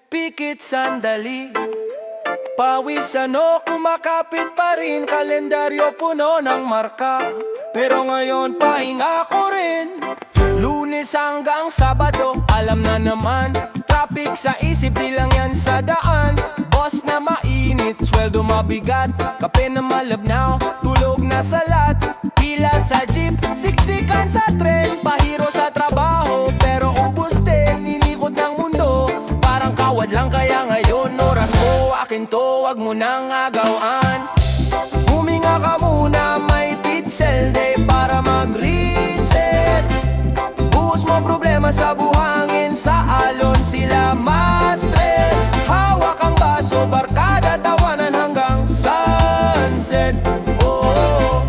Pikit sandali, pawis kumakapit pa rin. Kalendaryo puno ng marka, pero ngayon pahinga ko rin. Lunes hanggang Sabado, alam na naman, traffic sa isip, di lang yan sa daan. Boss na mainit, sweldo mabigat, kape na malabnaw, tulog na salat. Pila sa jeep, siksikan sa tren, pahiro sa trabaho, pero ubos din, ninikot ng mundo. Parang kawad lang, kaya ngayon oras ko, akin to, wag mo nang agawaan. Huminga ka muna, may pixel day para mag-reset. Buhos mo problema sa buhangin, sa alon sila ma-stress. Hawak ang baso, barkada, tawanan hanggang sunset. Oh,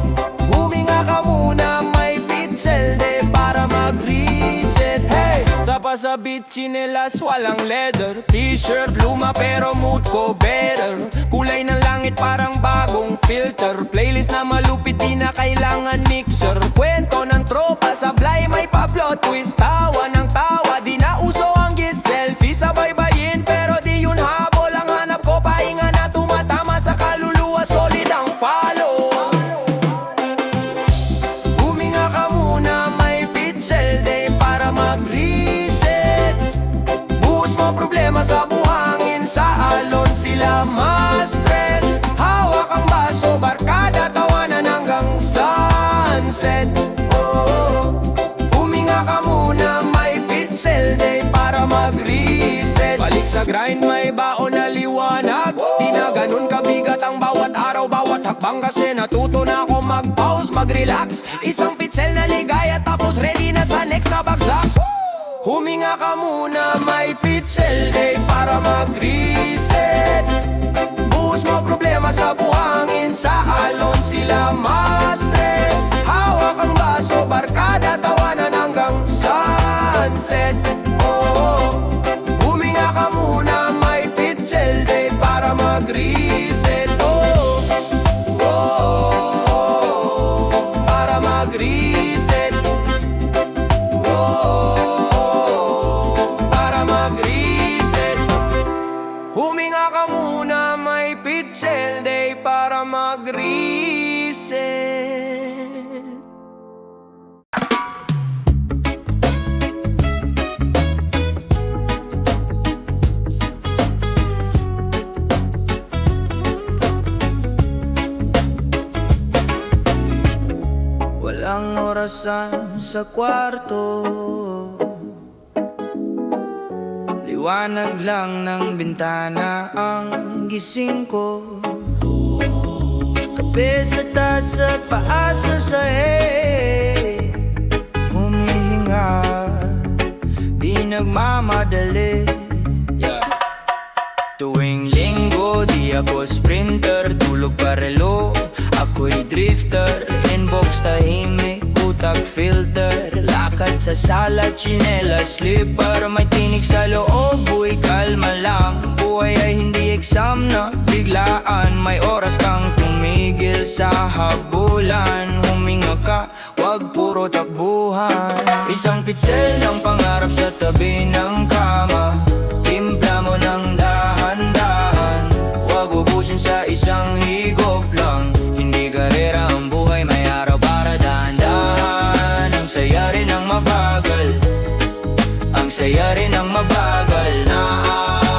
huminga ka muna, may pixel day para mag-reset. Hey, sapa sa beat, chinelas, walang leather, t-shirt, luma pero mood ko better. Kulay ng langit parang bagong filter, playlist na malupit, di na kailangan mixer. Kwento ng tropa, sablay may pa-plot twist, tawa ng tawa, di na uso ang gis. Selfie sabay-bayin, pero di yun habol. Ang hanap ko, pahinga na tumatama sa kaluluwa, solid ang follow. Huminga ka muna, may pixel day para mag-reset. Buhos mo problema sa buhangin, sa alon sila ma-stress. Hawak ang baso, barkada, tawanan hanggang sunset. Oh, huminga ka muna, may pixel day para mag-reset. Balik sa grind, may baon na liwanag, di na ganun kabigat ang bawat araw, bawat hakbang. Kasi natuto na ako mag-pause, mag-relax. Isang pixel na ligaya, tapos ready na sa next na bagsak. Huminga ka muna, may pixel day para mag-reset. Buhos mo problema sa buhangin, sa alon sila ma-stress. Hawak ang baso, barkada, tawanan hanggang sunset. Oh, huminga ka muna, may pixel day para mag-reset. Oh, oh, para mag-reset. Oh, para mag-reset. Huminga ka muna, may pixel day para mag-reset. Walang orasan sa kwarto, liwanag lang ng bintana ang gising ko. Kape sa tasa, paasa sa humihinga, di nagmamadali. Tuwing linggo, di ako sprinter, tulog parelo, ako'y drifter. Inbox tahimik, utak filter, lakad sa sala, chinelas, slipper. May tinig sa loob, uy kalma lang. Buhay ay hindi exam na biglaan, may oras kang tumigil sa habulan. Huminga ka, wag puro takbuhan. Isang pitsel ng pangarap sa tabi ng kama, timpla mo ng dahan-dahan, wag ubusin sa isang higop lang. Hindi karera ang buhay, may araw para dahan-dahan. Ang saya rin ang mabagal, ang saya rin ang mabagal na araw.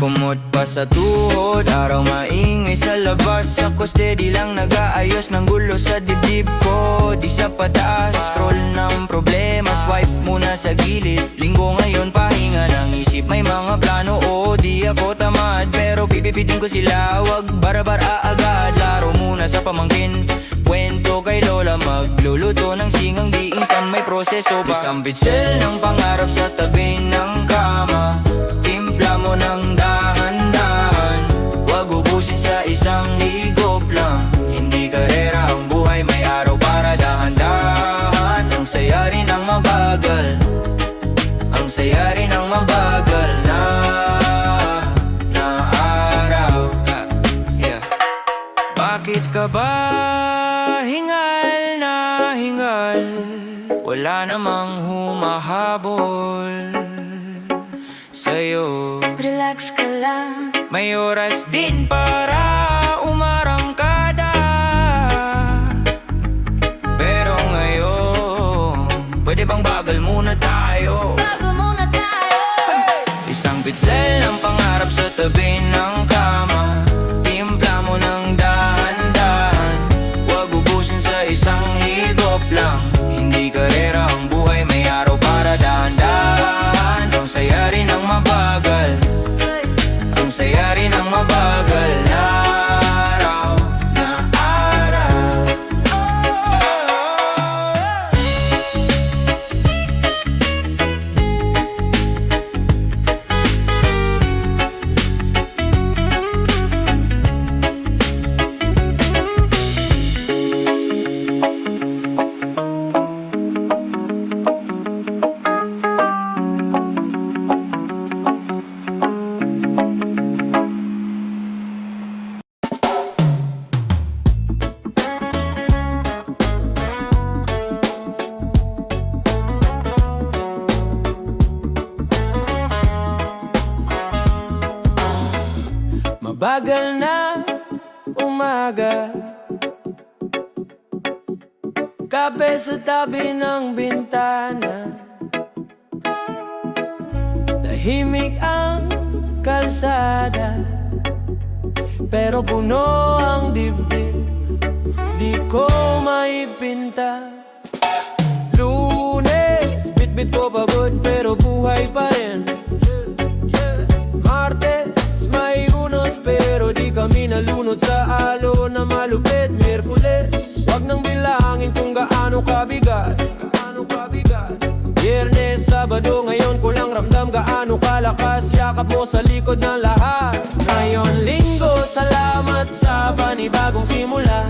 Kumot pa sa tuhod, araw maingay sa labas. Ako steady lang nag-aayos ng gulo sa dibdib ko. Di sa pataas, scroll ng problema, swipe muna sa gilid. Linggo ngayon, pahinga ng isip, may mga plano. Oo, di ako tamad, pero pipipitin ko sila. Wag barabar agad, laro muna sa pamangkin. Kwento kay lola, magluluto ng singang, di instant, may proseso pa. Isang pitsel ng pangarap sa tabi ng kama, timpla mo ng dahan-dahan, wag ubusin sa isang higop lang. Hindi karera ang buhay, may araw para dahan-dahan. Ang saya rin ang mabagal, ang saya rin ang mabagal na araw. Bakit ka ba hingal na hingal? Wala namang humahabol sa'yo. Relax ka lang, May oras din para umarangkada, pero ngayon, pwede bang bagal muna tayo? bago muna tayo. Isang pitsel ng pangarap sa tabi ng kama, timpla mo ng dahan-dahan, huwag ubusin sa isang higop lang. Hindi karera ang buhay, may araw para dahan-dahan. Ang saya rin ang mabagal, ang saya rin ang mabagal na araw, na araw. Mabagal na umaga, kape sa tabi ng bintana, tahimik ang kalsada, pero puno ang dibdib, di ko maipinta. Lunes, bit-bit ko pagod pero buhay pa rin. Martes, may unos pero di kami nalunod sa alo na malupit. Miyerkules, wag nang bilangin kung gaano kabigat. Biyernes, Sabado, ngayon ko lang ramdam gaano kalakas yakap mo sa likod ng lahat. Ngayon Linggo, salamat sa panibagong simula.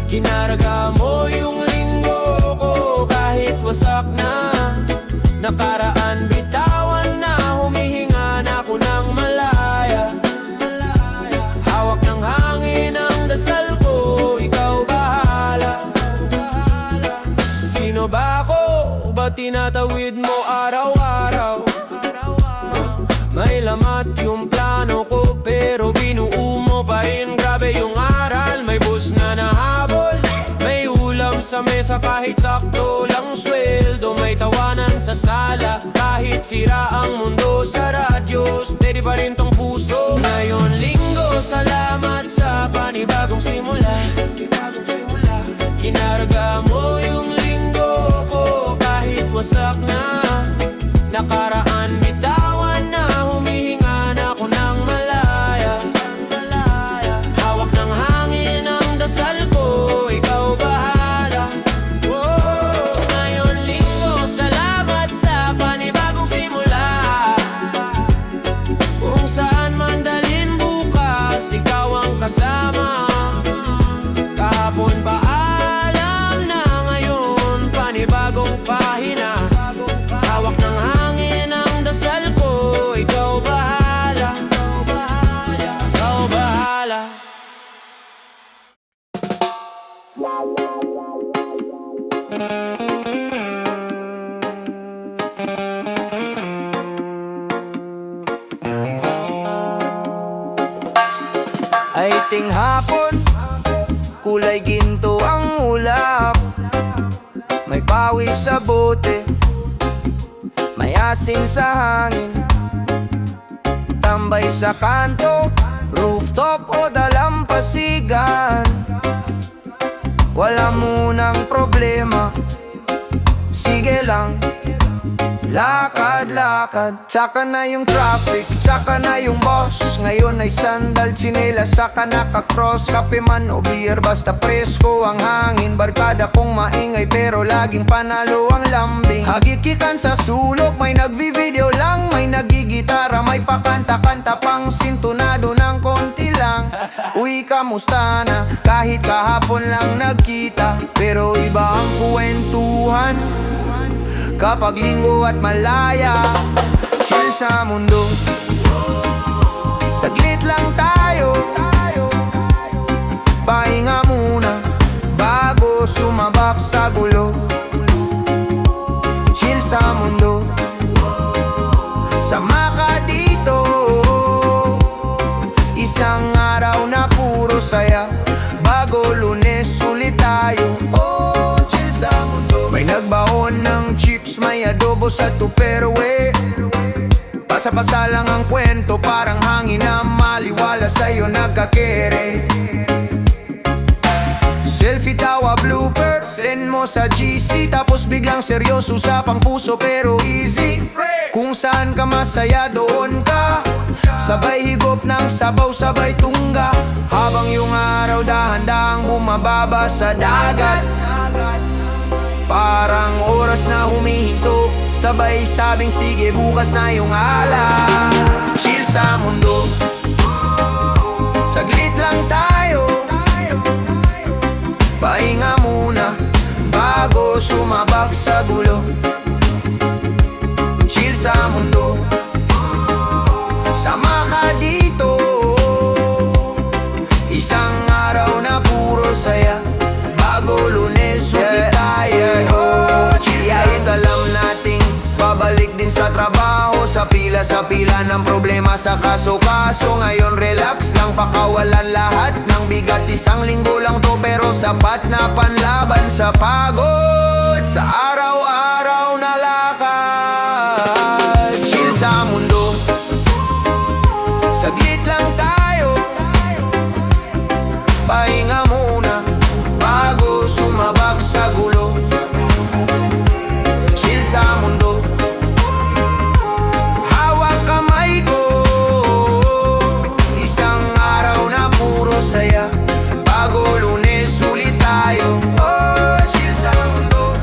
Kinarga mo yung linggo ko kahit wasak na. Nakaraan, bitawan na, humihinga na ako ng malaya. Hawak ng hangin ang dasal ko, ikaw bahala. Sino ba ako? Ba't tinatawid mo araw-araw? May lamat yung plano ko pero binuo mo pa rin. Grabe yung aral, may bus na nahabol, may ulam sa mesa kahit sakto lang sweldo, may tawanan sa sala kahit sira ang mundo. Sa radyo, steady pa rin tong puso. Ngayon Linggo, salamat sa panibagong simula. Kinarga mo yung linggo ko kahit wasak na. Nakaraan, bitawan na, humihinga na ako ng malaya. Hawak ng hangin ang dasal ko, ikaw bahala. Ngayon Linggo, salamat sa panibagong simula. Kung saan man dalhin bukas, ikaw ang kasama. Kahapon paalam na, ngayon panibagong pahina. Hawak ng hangin ang dasal ko, ikaw bahala. Ikaw bahala. Ay tinghapon, kulay ginto ang ulap. May pawis sa bote, may asin sa hangin. Tambay sa kanto, rooftop o dalampasigan. Wala munang problema, sige lang, lakad-lakad. Tsaka na yung traffic, tsaka na yung boss. Ngayon ay sandal, tsinelas, saka naka-cross. Kape man o beer, basta presko ang hangin. Barkada kong maingay pero laging panalo ang lambing. Hagikikan sa sulok, may nagvi-video lang, may nagigitara, may pakanta-kanta pang sintonado ng konti lang. Uy, kamusta na? Kahit kahapon lang nagkita, pero iba ang kwentuhan kapag linggo at malaya. Chill sa mundo, saglit lang tayo. Pahinga muna bago sumabak sa gulo. sa mundo. Sama ka dito, isang araw na puro saya. Bago Lunes ulit tayo, oh, chill sa mundo. May nagbaon ng chips, may adobo sa tupperware. Pasa-pasa lang ang kwento, parang hangin na maliwala sa'yo nagkakere. Selfie tawa blooper, send mo sa GC. Tapos biglang seryoso sa pang puso pero easy. Kung saan ka masaya doon ka, sabay higop ng sabaw, sabay tungga. Habang yung araw dahan-dahang bumababa sa dagat, parang oras na humihinto. Sabay sabing sige bukas na yung ala. Chill sa mundo, saglit lang tayo. Pahinga muna bago sumabak sa gulo. Chill sa mundo, sama ka dito, isang araw na puro saya. Bago Lunes ulit tayo, oh, chill. Kahit alam nating babalik din sa trabaho, sa pila ng problema sa kaso-kaso. Ngayon relax lang, pakawalan lahat ng bigat. Isang linggo lang to pero sapat na panlaban sa pagod. Sa araw-araw na lakad, chill sa mundo, saglit lang tayo. Pahinga muna bago sumabak sa gulo. Chill sa mundo, hawak kamay ko, isang araw na puro saya. Bago Lunes ulit tayo, oh, chill sa mundo.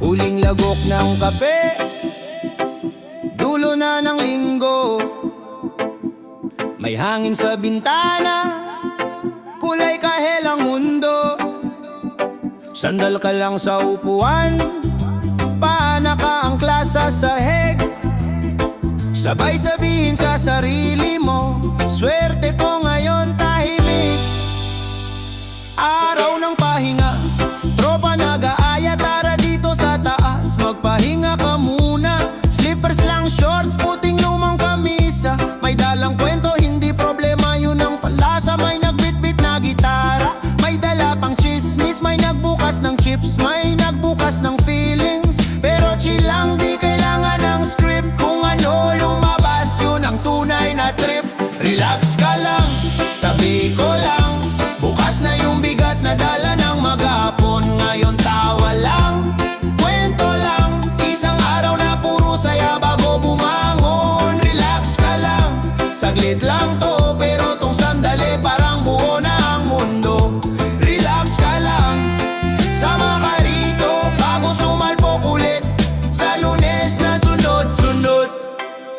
Huling lagok ng kape, dulo na ng linggo. May hangin sa bintana, kulay kahel ang mundo. Sandal ka lang sa upuan, paana ka ang klasa sa sahig. Sabay sabihin sa sarili mo, swerte ko ngayon tahimik. Araw ng pahinga, tropa nag-aaya, tara dito sa taas, magpahinga ka muna. Slippers lang, shorts, puting lumang kamisa. May dalang kwento, hindi problema, yun ang palasa. May nagbitbit na gitara, may dala pang chismis. May nagbukas ng chips, may nagbukas ng feelings. Pero chill lang, di kailangan ng script. Kung ano lumabas, yun ang tunay na trip. Relax ka lang, tabi ko lang. Bukas na yung bigat na dala ng maghapon. Ngayon tawa lang, kwento lang. Isang araw na puro saya bago bumangon. Relax ka lang, saglit lang to, pero tong sandali parang buo na ang mundo. Relax ka lang, sama ka rito bago sumalpok ulit sa Lunes na sunod-sunod.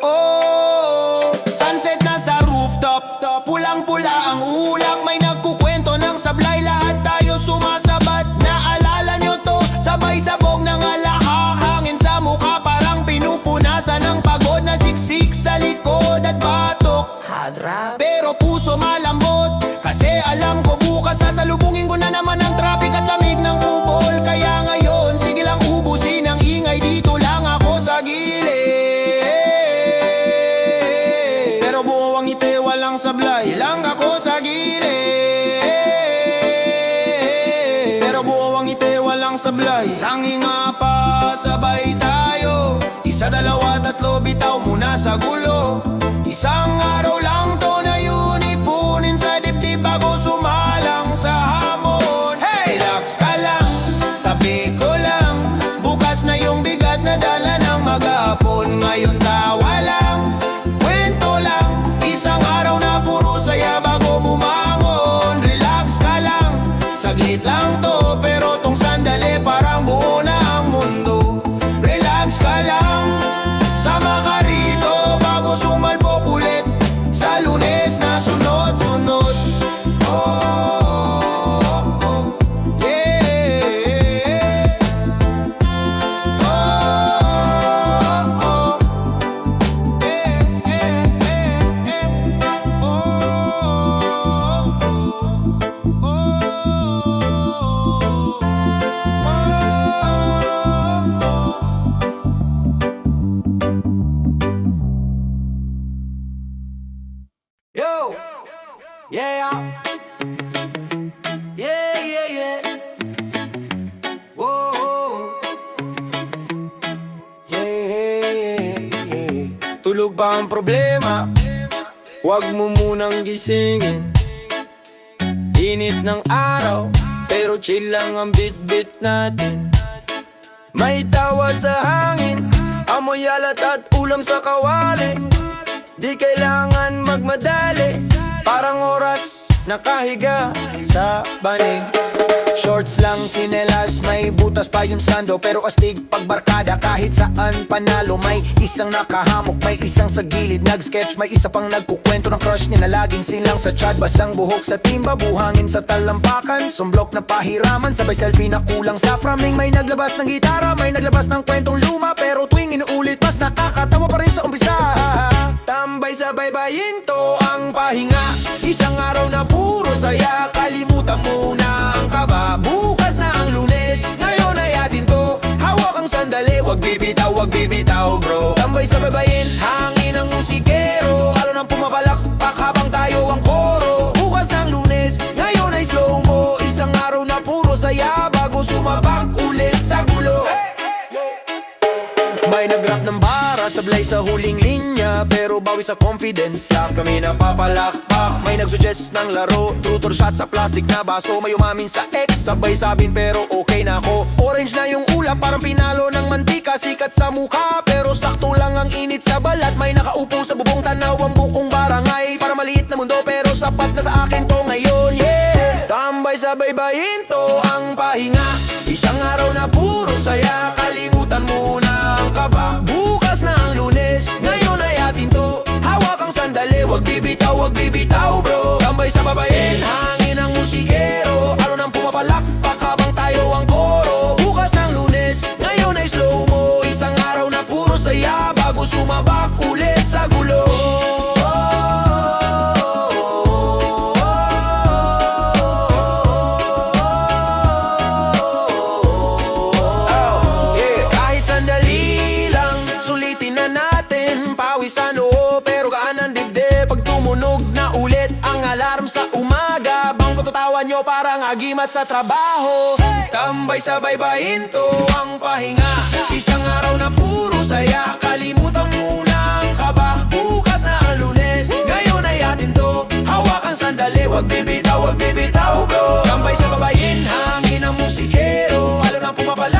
Oh, sunset na sa rooftop, pulang-pula ang ulap. May nagkukwento ng sablay, lahat tayo sumasabat. Naalala nyo to, sabay sabog ng alahak. Hangin sa mukha parang pinupunasan ng pagod na siksik sa likod at batok. Pero puso malambot, kasi alam ko bukas sasalubungin ko na naman ang traffic at lamig ng ubol. Kaya ngayon, sige lang ubusin ang ingay, dito lang ako sa gilid. Pero buo ang ngiti, walang sablay, lang ako sa gilid. Pero buo ang ngiti, walang sablay, isang hinga pa, sabay tayo. Isa, dalawa, tatlo, bitaw muna sa gulo. Isang araw lang to na yun, ipunin sa dibdib bago sumalang sa hamon. Hey! Relax ka lang, tabi ko lang. Bukas na yung bigat na dala ng maghapon. Ngayon tawa lang, kwento lang. Isang araw na puro saya bago bumangon. Relax ka lang, saglit lang to, pero tong sandali parang buo na ang mundo. Relax ka lang, sama ka rito bago Yeah, yeah, yeah, yeah. Whoa. Yeah, yeah. Tulog ba ang problema? Huwag mo munang gisingin. Init ng araw, pero chill lang ang bit-bit natin. May tawa sa hangin, amoy alat at ulam sa kawali. Di kailangan magmadali, parang oras nakahiga sa banig. Shorts lang, tsinelas, may butas pa yung sando, pero astig pagbarkada kahit saan panalo. May isang nakahamok, may isang sa gilid nag-sketch, may isa pang nagkukwento ng crush niya na laging silang sa chat. Basang buhok sa timba, buhangin sa talampakan, sunblock na pahiraman, sabay selfie na kulang sa framing. May naglabas ng gitara, may naglabas ng kwentong luma, pero tuwing inuulit mas nakakatawa pa rin sa umpisa. Tambay sa baybayin to ang pahinga, isang araw na puro saya, kalimutan mo na ang kaba. Bukas na ang Lunes, ngayon ay atin to. Hawak ang sandali, wag bibitaw bro. Tambay sa baybayin, hangin ang musikero, araw nang pumapalakpak habang tayo ang koro. Bukas na ang Lunes, ngayon ay slow mo, isang araw na puro saya bago sumabak ulit sa gulo. May nag-rap ng bara, sablay sa huling linya, pero bawi sa confidence lock, kami napapalakpak. May nagsuggest ng laro, tutor shot sa plastic na baso. May umamin sa ex, sabay sabin pero okay na ako. Orange na yung ulap, parang pinalo ng mantika. Sikat sa mukha, pero sakto lang ang init sa balat. May nakaupo sa bubong tanaw ang buong barangay. Para maliit na mundo pero sapat na sa akin to ngayon, yeah. Tambay sa baybayin to ang pahinga, isang araw na puro saya, kalimutan mo na ang kaba. Bukas na ang Lunes, ngayon ay atin to. Hawak ang sandali, wag bibitaw bro. Tambay sa babayin, hangin ang musikero, araw nang pumapalakpak habang tayo ang koro. Bukas na ang Lunes, ngayon ay slow mo, isang araw na puro saya bago sumabak ulit sa gulo. Pawisan oo, pero gaan ang dibdib pag tumunog na ulit ang alarm sa umaga. Bang kututawa nyo parang agimat sa trabaho. Tambay sa baybayin to ang pahinga, isang araw na puro saya, kalimutan mo na ang kaba. Bukas na ang Lunes, ngayon ay atin to. Hawak ang sandali, wag bibitaw bro. Tambay sa babayin, hangin ang musikero, halo ng pumapalakpak